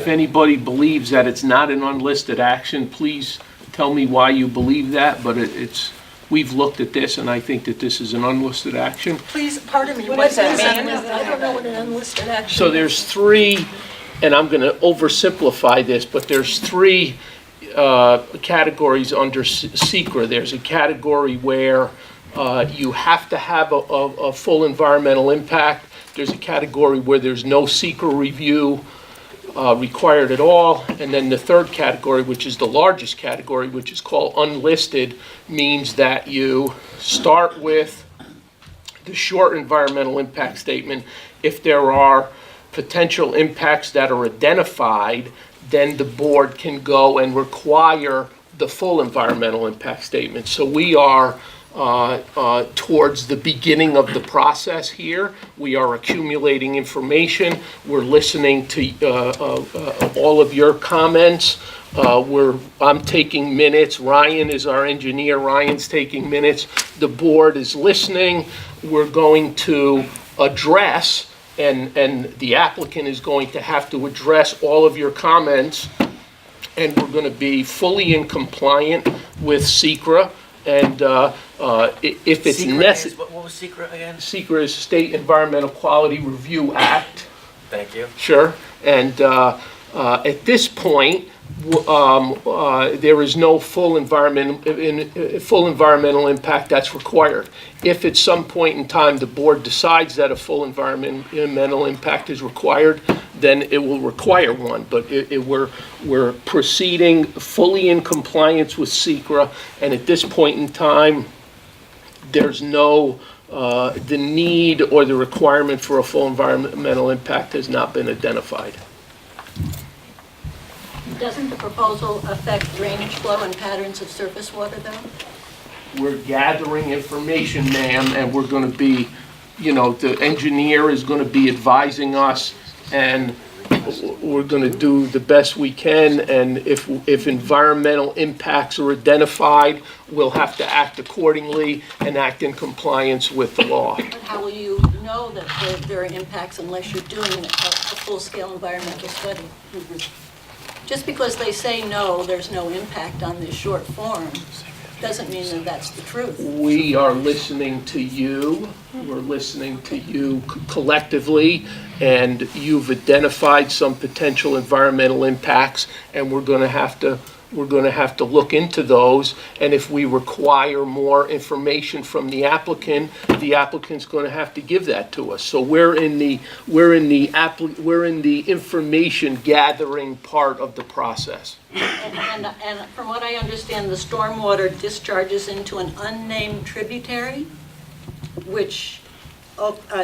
anybody believes that it's not an unlisted action, please tell me why you believe that, but we've looked at this and I think that this is an unlisted action. Please, pardon me. What does that mean? I don't know what an unlisted action is. So there's three, and I'm going to oversimplify this, but there's three categories under SECRA. There's a category where you have to have a full environmental impact. There's a category where there's no SECRA review required at all. And then the third category, which is the largest category, which is called unlisted, means that you start with the short environmental impact statement. If there are potential impacts that are identified, then the board can go and require the full environmental impact statement. So we are towards the beginning of the process here. We are accumulating information. We're listening to all of your comments. I'm taking minutes. Ryan is our engineer. Ryan's taking minutes. The board is listening. We're going to address, and the applicant is going to have to address all of your comments, and we're going to be fully in compliant with SECRA. And if it's necessary, What was SECRA again? SECRA is State Environmental Quality Review Act. Thank you. Sure. And at this point, there is no full environmental impact that's required. If at some point in time the board decides that a full environmental impact is required, then it will require one. But we're proceeding fully in compliance with SECRA, and at this point in time, there's no the need or the requirement for a full environmental impact has not been identified. Doesn't the proposal affect drainage flow and patterns of surface water, though? We're gathering information, ma'am, and we're going to be, the engineer is going to be advising us, and we're going to do the best we can. And if environmental impacts are identified, we'll have to act accordingly and act in compliance with the law. But how will you know that there are impacts unless you're doing a full-scale environmental study? Just because they say no, there's no impact on this short form, doesn't mean that that's the truth. We are listening to you. We're listening to you collectively, and you've identified some potential environmental impacts, and we're going to have to look into those. And if we require more information from the applicant's going to have to give that to us. So we're in the information gathering part of the process. And from what I understand, the stormwater discharges into an unnamed tributary, which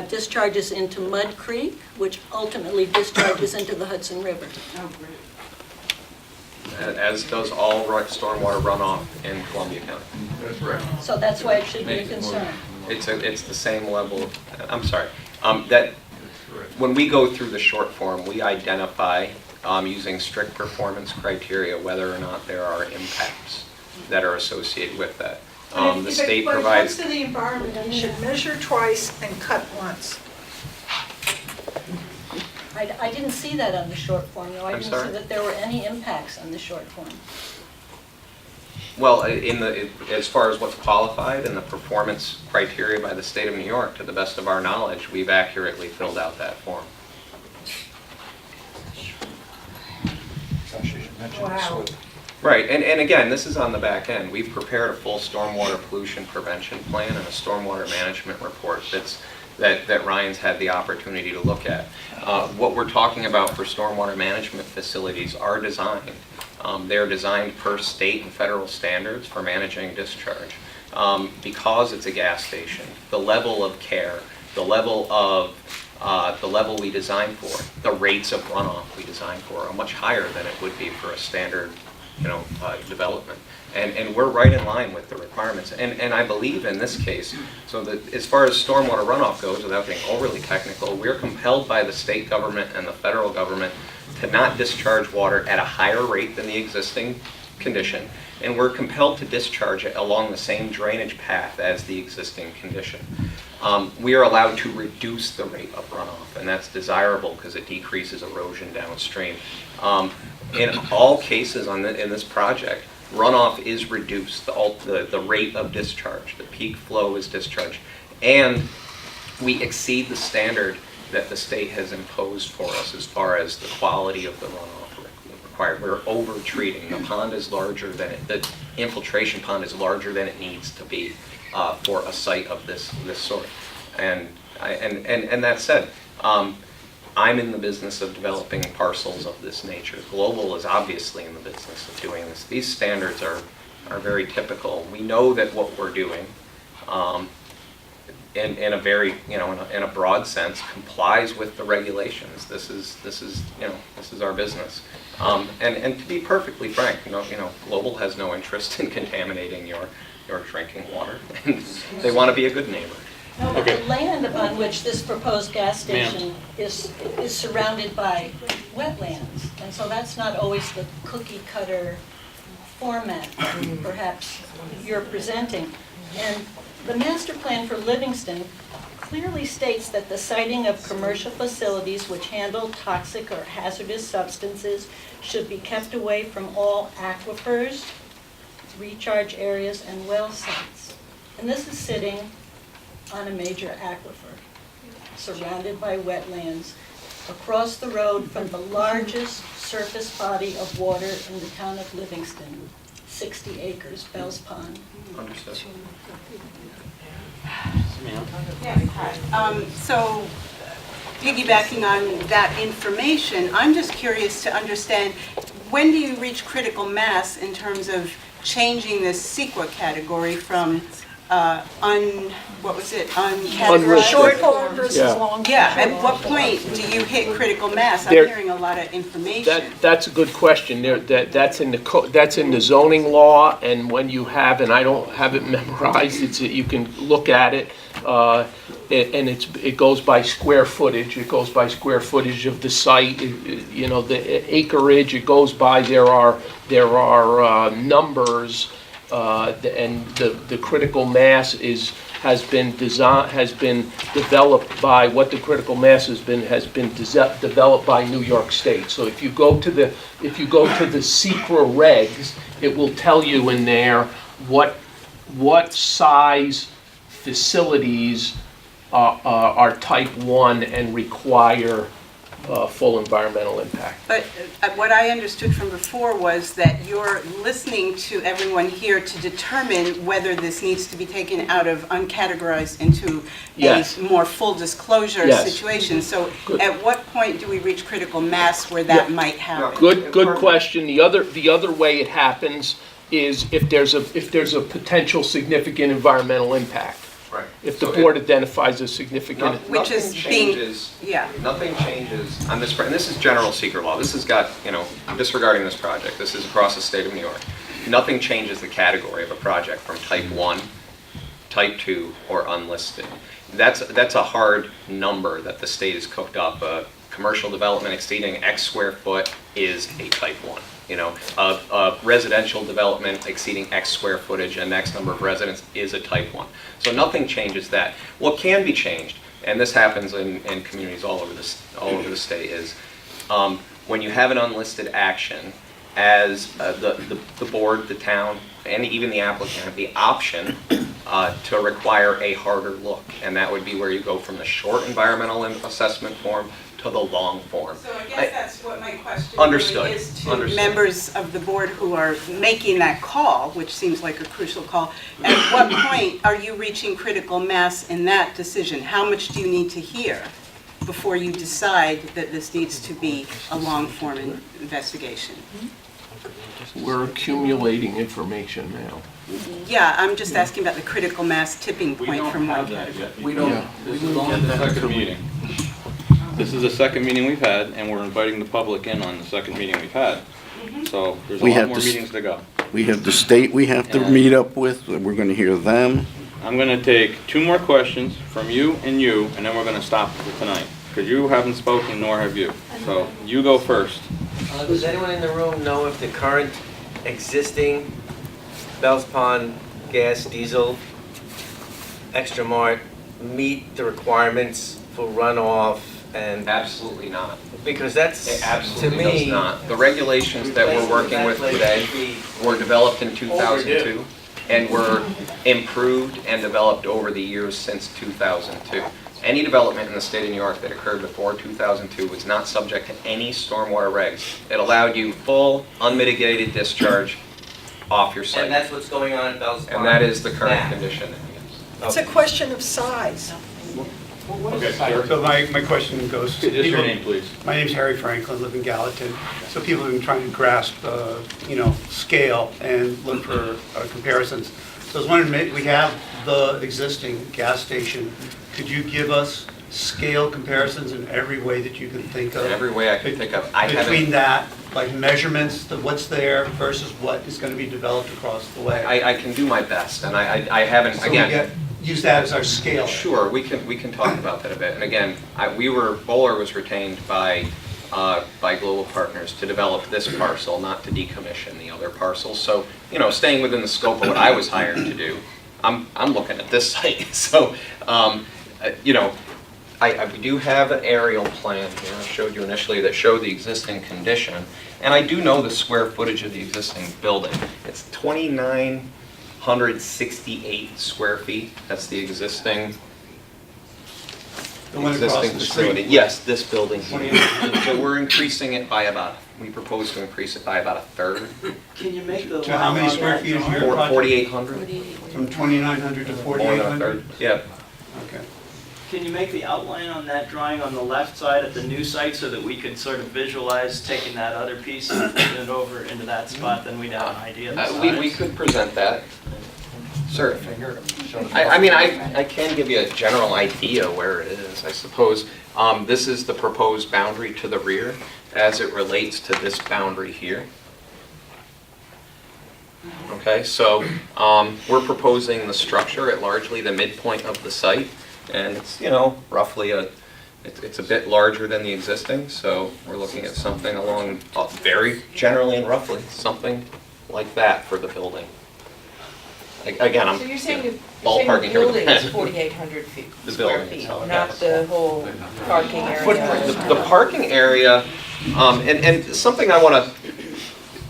discharges into Mud Creek, which ultimately discharges into the Hudson River. Oh, great. As does all stormwater runoff in Columbia County. That's right. So that's why it should be a concern. It's the same level. I'm sorry. That when we go through the short form, we identify using strict performance criteria whether or not there are impacts that are associated with that. The state provides. When it comes to the environment, you should measure twice and cut once. I didn't see that on the short form, though. I didn't sorry? see that there were any impacts on the short form. Well, as far as what's qualified and the performance criteria by the state of New York, to the best of our knowledge, we've accurately filled out that form. Wow. Right, and again, this is on the back end. We've prepared a full stormwater pollution prevention plan and a stormwater management report that Ryan's had the opportunity to look at. What we're talking about for stormwater management facilities are designed. They're designed per state and federal standards for managing discharge. Because it's a gas station, the level of care, the level we design for, the rates of runoff we design for are much higher than it would be for a standard development. And we're right in line with the requirements. And I believe in this case, so that as far as stormwater runoff goes, without getting overly technical, we're compelled by the state government and the federal government to not discharge water at a higher rate than the existing condition. And we're compelled to discharge it along the same drainage path as the existing condition. We are allowed to reduce the rate of runoff, and that's desirable because it decreases erosion downstream. In all cases in this project, runoff is reduced, the rate of discharge, the peak flow is discharged, and we exceed the standard that the state has imposed for us as far as the quality of the runoff required. We're over-treating. The pond is larger than the infiltration pond is larger than it needs to be for a site of this sort. And that said, I'm in the business of developing parcels of this nature. Global is obviously in the business of doing this. These standards are very typical. We know that what we're doing, in a very, in a broad sense, complies with the regulations. This is our business. And to be perfectly frank, Global has no interest in contaminating your drinking water. They want to be a good neighbor. No, but the land on which this proposed gas station is surrounded by wetlands, and so that's not always the cookie cutter format perhaps you're presenting. And the master plan for Livingston clearly states that the siting of commercial facilities which handle toxic or hazardous substances should be kept away from all aquifers, recharge areas, and well sites. And this is sitting on a major aquifer, surrounded by wetlands, across the road from the largest surface body of water in the town of Livingston, 60 acres, Bell's Pond. Understood. Yes, hi. So piggybacking on that information, I'm just curious to understand, when do you reach critical mass in terms of changing the CEQA category from uncategorized? Short form versus long form. Yeah, at what point do you hit critical mass? I'm hearing a lot of information. That's a good question. That's in the zoning law, and when you have, and I don't have it memorized, you can look at it, and it goes by square footage. It goes by square footage of the site. The acreage. It goes by there are numbers. And the critical mass has been developed by what the critical mass has been developed by New York State. So if you go to the SECRA regs, it will tell you in there what size facilities are type 1 and require full environmental impact. But what I understood from before was that you're listening to everyone here to determine whether this needs to be taken out of uncategorized into a more full disclosure situation. So at what point do we reach critical mass where that might happen? Good question. The other way it happens is if there's a potential significant environmental impact. Right. If the board identifies a significant... Nothing changes on this, and this is general secret law. This has got, disregarding this project, this is across the state of New York. Nothing changes the category of a project from type 1, type 2, or unlisted. That's a hard number that the state has cooked up. Commercial development exceeding X square foot is a type 1. Residential development exceeding X square footage and X number of residents is a type 1. So nothing changes that. What can be changed, and this happens in communities all over the state, is when you have an unlisted action, as the board, the town, and even the applicant have the option to require a harder look, and that would be where you go from the short environmental assessment form to the long form. So I guess that's what my question Understood. is to members of the board who are making that call, which seems like a crucial call. At what point are you reaching critical mass in that decision? How much do you need to hear before you decide that this needs to be a long-form investigation? We're accumulating information now. Yeah, I'm just asking about the critical mass tipping point from one category. We don't. This is only the second meeting. This is the second meeting we've had, and we're inviting the public in on the second meeting we've had. So there's a lot more meetings to go. We have the state we have to meet up with, we're gonna hear them. I'm gonna take 2 more questions from you, and then we're gonna stop for tonight. Because you haven't spoken, nor have you. So you go first. Does anyone in the room know if the current existing Bell's Pond gas, diesel, extra mart meet the requirements for runoff? And absolutely not. Because that's, it absolutely to me, does not. The regulations that we're working with today were developed in 2002 and were improved and developed over the years since 2002. Any development in the state of New York that occurred before 2002 was not subject to any stormwater regs. It allowed you full, unmitigated discharge off your site. And that's what's going on at Bell's Pond. And that is the current now. condition. It's a question of size. Okay, so my question goes to Just your people- name, please. My name's Harry Franklin, live in Gallatin. So people have been trying to grasp, scale and look for comparisons. So I was wondering, we have the existing gas station. Could you give us scale comparisons in every way that you can think of? In every way I can think of. Between that, like measurements, what's there versus what is going to be developed across the way? I can do my best, and I haven't, So we again. use that as our scale. Sure, we can talk about that a bit. And again, Bowler was retained by Global Partners to develop this parcel, not to decommission the other parcels. So, staying within the scope of what I was hired to do, I'm looking at this site. So, we do have an aerial plan here, I showed you initially, that showed the existing condition. And I do know the square footage of the existing building. It's 2,968 square feet. That's the existing The one across the facility. street. Yes, this building here. So we're increasing it by we propose to increase it by about a third. Can you make the So how many line on square that feet is drawing? your project? 4,800. From 2,900 to More than a 4,800? third. Yeah. Okay. Can you make the outline on that drawing on the left side at the new site so that we could sort of visualize taking that other piece and putting it over into that spot, then we'd have an idea of the size? We could present that. Certainly. I can give you a general idea where it is, I suppose. This is the proposed boundary to the rear as it relates to this boundary here. Okay, so we're proposing the structure at largely the midpoint of the site, and it's, roughly it's a bit larger than the existing, so we're looking at something along, very generally and roughly, something like that for the building. Again, I'm So you're saying the ballparking here. building is 4,800 feet, The square building feet, itself, not yes. the whole parking area? Footprint. The parking area, and something I want to,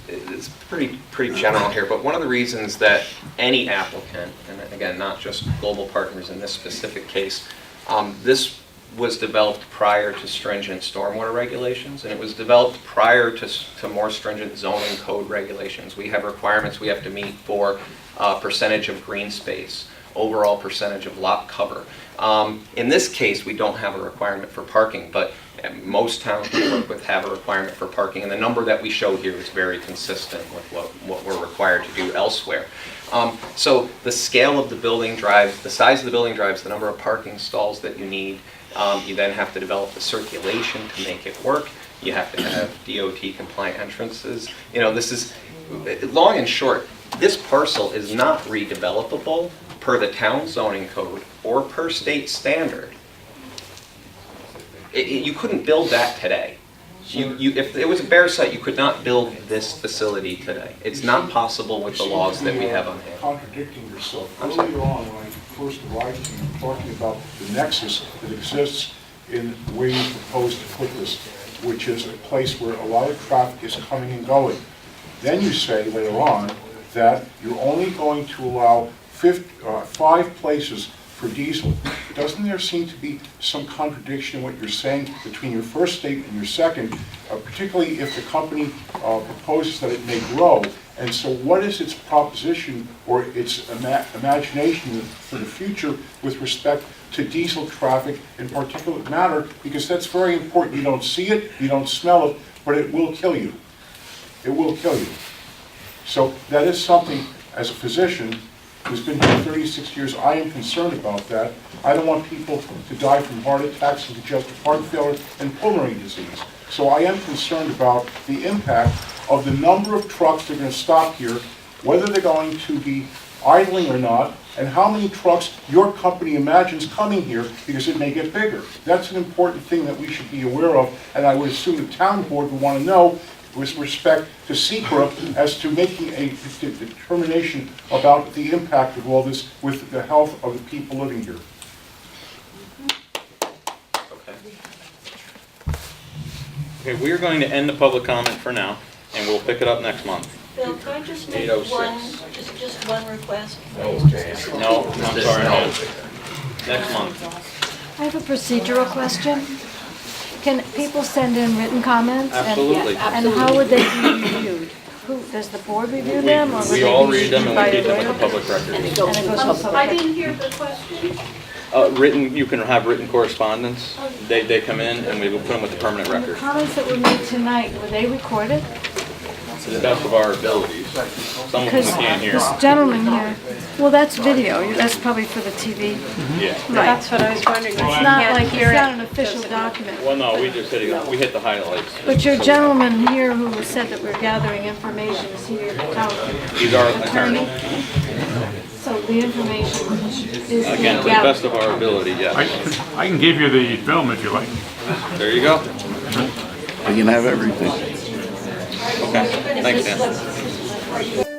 it's pretty general here, but one of the reasons that any applicant, and again, not just Global Partners in this specific case, this was developed prior to stringent stormwater regulations, and it was developed prior to more stringent zoning code regulations. We have requirements we have to meet for percentage of green space, overall percentage of lot cover. In this case, we don't have a requirement for parking, but most towns we work with have a requirement for parking, and the number that we show here is very consistent with what we're required to do elsewhere. So the scale of the building drives, the size of the building drives the number of parking stalls that you need. You then have to develop the circulation to make it work. You have to have DOT compliant entrances. This is, long and short, this parcel is not redevelopable per the town zoning code or per state standard. You couldn't build that today. If it was a bare site, you could not build this facility today. It's not possible with the laws that we have on hand. Contradicting yourself. Earlier on, when I first arrived, you were talking about the nexus that exists in the way you propose to put this, which is a place where a lot of traffic is coming and going. Then you say later on that you're only going to allow 5 places for diesel. Doesn't there seem to be some contradiction in what you're saying between your first statement and your second, particularly if the company proposes that it may grow? And so what is its proposition or its imagination for the future with respect to diesel traffic in particulate matter? Because that's very important. You don't see it, you don't smell it, but it will kill you. It will kill you. So that is something, as a physician who's been here 36 years, I am concerned about that. I don't want people to die from heart attacks and congestive heart failure and pulmonary disease. So I am concerned about the impact of the number of trucks that are going to stop here, whether they're going to be idling or not, and how many trucks your company imagines coming here, because it may get bigger. That's an important thing that we should be aware of, and I would assume the town board would want to know with respect to SECRA as to making a determination about the impact of all this with the health of the people living here. Okay, we are going to end the public comment for now, and we'll pick it up next month. Bill, can I just make 8:06. just one request? No, I'm sorry, no. Next month. I have a procedural question. Can people send in written comments? Absolutely. And how would they be reviewed? Who, does the board review them, or would We they all be read them reviewed and by we a keep them at lawyer? the public record. And it goes to public I record. didn't hear the question. Written, you can have written correspondence. They come in and we will put them with the permanent And the record. comments that were made tonight, were they recorded? To the best of our abilities. Some of them we Because can't hear. this gentleman here, well, that's video, that's probably for the TV. Yeah. That's what I was wondering. It's not like, it's not an official document. Well, no, we just hit the highlights. But your gentleman here who said that we're gathering information, is he your town He's our attorney. So the information is being Again, to the gathered. best of our ability, yes. I can give you the film if you like. There you go. You can have everything. Okay, thanks, Dan.